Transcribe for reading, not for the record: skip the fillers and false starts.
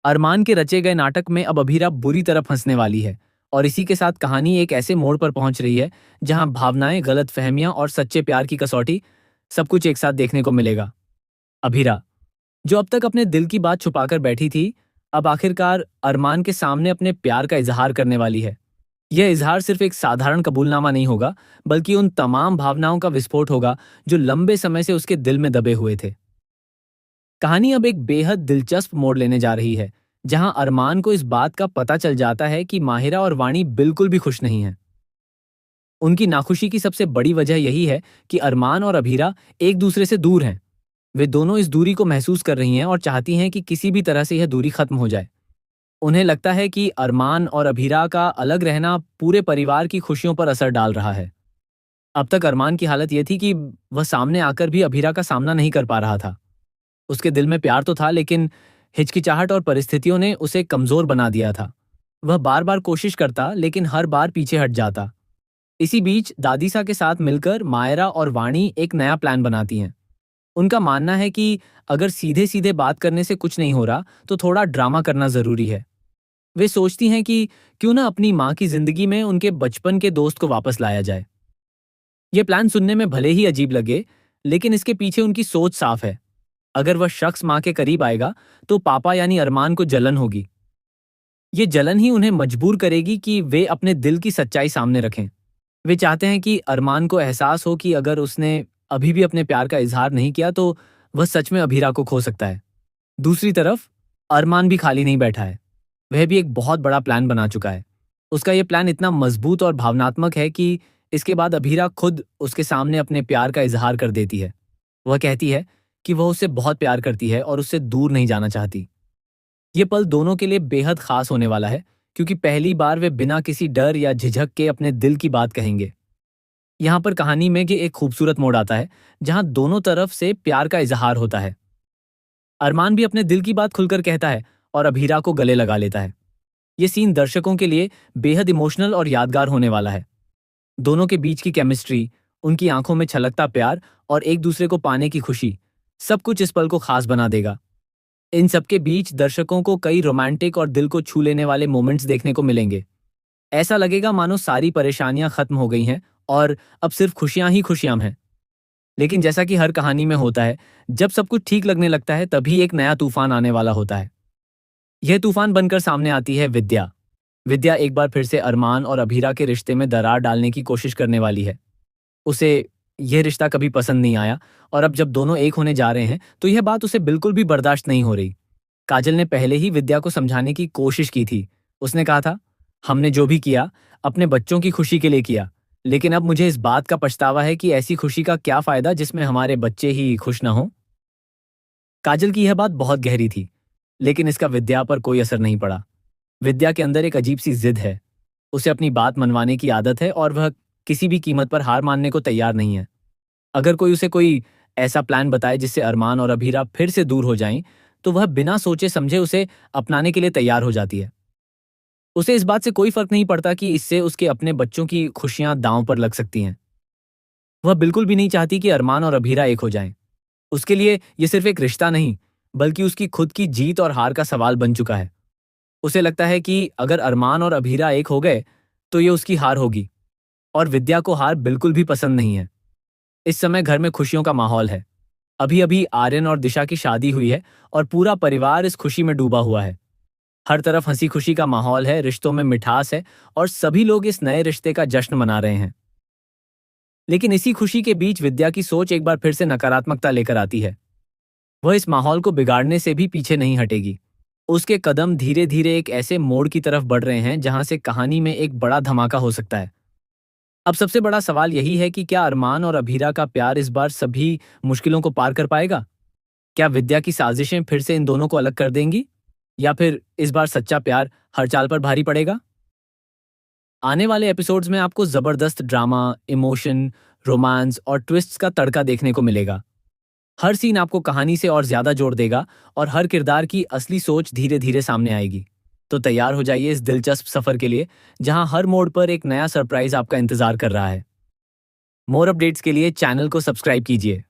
अरमान के रचे गए नाटक में अब अभीरा बुरी तरह फंसने वाली है और इसी के साथ कहानी एक ऐसे मोड़ पर पहुंच रही है जहां भावनाएं, गलतफहमियां और सच्चे प्यार की कसौटी सब कुछ एक साथ देखने को मिलेगा। अभीरा, जो अब तक अपने दिल की बात छुपाकर बैठी थी, अब आखिरकार अरमान के सामने अपने प्यार का इजहार करने वाली है। यह इजहार सिर्फ एक साधारण कबूलनामा नहीं होगा, बल्कि उन तमाम भावनाओं का विस्फोट होगा जो लंबे समय से उसके दिल में दबे हुए थे। कहानी अब एक बेहद दिलचस्प मोड़ लेने जा रही है, जहां अरमान को इस बात का पता चल जाता है कि माहिरा और वाणी बिल्कुल भी खुश नहीं हैं। उनकी नाखुशी की सबसे बड़ी वजह यही है कि अरमान और अभीरा एक दूसरे से दूर हैं। वे दोनों इस दूरी को महसूस कर रही हैं और चाहती हैं कि किसी भी तरह से यह दूरी खत्म हो जाए। उन्हें लगता है कि अरमान और अभीरा का अलग रहना पूरे परिवार की खुशियों पर असर डाल रहा है। अब तक अरमान की हालत यह थी कि वह सामने आकर भी अभीरा का सामना नहीं कर पा रहा था। उसके दिल में प्यार तो था, लेकिन हिचकिचाहट और परिस्थितियों ने उसे कमजोर बना दिया था। वह बार बार कोशिश करता, लेकिन हर बार पीछे हट जाता। इसी बीच दादीसा के साथ मिलकर मायरा और वाणी एक नया प्लान बनाती हैं। उनका मानना है कि अगर सीधे सीधे बात करने से कुछ नहीं हो रहा, तो थोड़ा ड्रामा करना जरूरी है। वे सोचती हैं कि क्यों ना अपनी माँ की जिंदगी में उनके बचपन के दोस्त को वापस लाया जाए। यह प्लान सुनने में भले ही अजीब लगे, लेकिन इसके पीछे उनकी सोच साफ है। अगर वह शख्स माँ के करीब आएगा, तो पापा यानी अरमान को जलन होगी। ये जलन ही उन्हें मजबूर करेगी कि वे अपने दिल की सच्चाई सामने रखें। वे चाहते हैं कि अरमान को एहसास हो कि अगर उसने अभी भी अपने प्यार का इजहार नहीं किया, तो वह सच में अभीरा को खो सकता है। दूसरी तरफ अरमान भी खाली नहीं बैठा है। वह भी एक बहुत बड़ा प्लान बना चुका है। उसका यह प्लान इतना मजबूत और भावनात्मक है कि इसके बाद अभीरा खुद उसके सामने अपने प्यार का इजहार कर देती है। वह कहती है कि वह उससे बहुत प्यार करती है और उससे दूर नहीं जाना चाहती। ये पल दोनों के लिए बेहद खास होने वाला है, क्योंकि पहली बार वे बिना किसी डर या झिझक के अपने दिल की बात कहेंगे। यहाँ पर कहानी में ये एक खूबसूरत मोड़ आता है, जहाँ दोनों तरफ से प्यार का इजहार होता है। अरमान भी अपने दिल की बात खुलकर कहता है और अभीरा को गले लगा लेता है। ये सीन दर्शकों के लिए बेहद इमोशनल और यादगार होने वाला है। दोनों के बीच की केमिस्ट्री, उनकी आंखों में छलकता प्यार और एक दूसरे को पाने की खुशी, सब कुछ इस पल को खास बना देगा। इन सबके बीच दर्शकों को कई रोमांटिक और दिल को छू लेने वाले मोमेंट्स देखने को मिलेंगे। ऐसा लगेगा मानो सारी परेशानियां खत्म हो गई हैं और अब सिर्फ खुशियां ही खुशियां हैं। लेकिन जैसा कि हर कहानी में होता है, जब सब कुछ ठीक लगने लगता है, तभी एक नया तूफान आने वाला होता है। यह तूफान बनकर सामने आती है विद्या। विद्या एक बार फिर से अरमान और अभीरा के रिश्ते में दरार डालने की कोशिश करने वाली है। उसे यह रिश्ता कभी पसंद नहीं आया और अब जब दोनों एक होने जा रहे हैं, तो यह बात उसे बिल्कुल भी बर्दाश्त नहीं हो रही। काजल ने पहले ही विद्या को समझाने की कोशिश की थी। उसने कहा था, हमने जो भी किया अपने बच्चों की खुशी के लिए किया, लेकिन अब मुझे इस बात का पछतावा है कि ऐसी खुशी का क्या फायदा जिसमें हमारे बच्चे ही खुश ना हों। काजल की यह बात बहुत गहरी थी, लेकिन इसका विद्या पर कोई असर नहीं पड़ा। विद्या के अंदर एक अजीब सी जिद है। उसे अपनी बात मनवाने की आदत है और वह किसी भी कीमत पर हार मानने को तैयार नहीं है। अगर कोई ऐसा प्लान बताए जिससे अरमान और अभीरा फिर से दूर हो जाएं, तो वह बिना सोचे समझे उसे अपनाने के लिए तैयार हो जाती है। उसे इस बात से कोई फर्क नहीं पड़ता कि इससे उसके अपने बच्चों की खुशियां दांव पर लग सकती हैं। वह बिल्कुल भी नहीं चाहती कि अरमान और अभीरा एक हो जाएं। उसके लिए यह सिर्फ एक रिश्ता नहीं, बल्कि उसकी खुद की जीत और हार का सवाल बन चुका है। उसे लगता है कि अगर अरमान और अभीरा एक हो गए, तो ये उसकी हार होगी, और विद्या को हार बिल्कुल भी पसंद नहीं है। इस समय घर में खुशियों का माहौल है। अभी अभी आर्यन और दिशा की शादी हुई है और पूरा परिवार इस खुशी में डूबा हुआ है। हर तरफ हंसी खुशी का माहौल है, रिश्तों में मिठास है और सभी लोग इस नए रिश्ते का जश्न मना रहे हैं। लेकिन इसी खुशी के बीच विद्या की सोच एक बार फिर से नकारात्मकता लेकर आती है। वह इस माहौल को बिगाड़ने से भी पीछे नहीं हटेगी। उसके कदम धीरे धीरे एक ऐसे मोड़ की तरफ बढ़ रहे हैं जहां से कहानी में एक बड़ा धमाका हो सकता है। अब सबसे बड़ा सवाल यही है कि क्या अरमान और अभीरा का प्यार इस बार सभी मुश्किलों को पार कर पाएगा? क्या विद्या की साजिशें फिर से इन दोनों को अलग कर देंगी, या फिर इस बार सच्चा प्यार हर चाल पर भारी पड़ेगा? आने वाले एपिसोड्स में आपको जबरदस्त ड्रामा, इमोशन, रोमांस और ट्विस्ट्स का तड़का देखने को मिलेगा। हर सीन आपको कहानी से और ज्यादा जोड़ देगा और हर किरदार की असली सोच धीरे धीरे सामने आएगी। तो तैयार हो जाइए इस दिलचस्प सफर के लिए, जहां हर मोड़ पर एक नया सरप्राइज आपका इंतजार कर रहा है। मोर अपडेट्स के लिए चैनल को सब्सक्राइब कीजिए।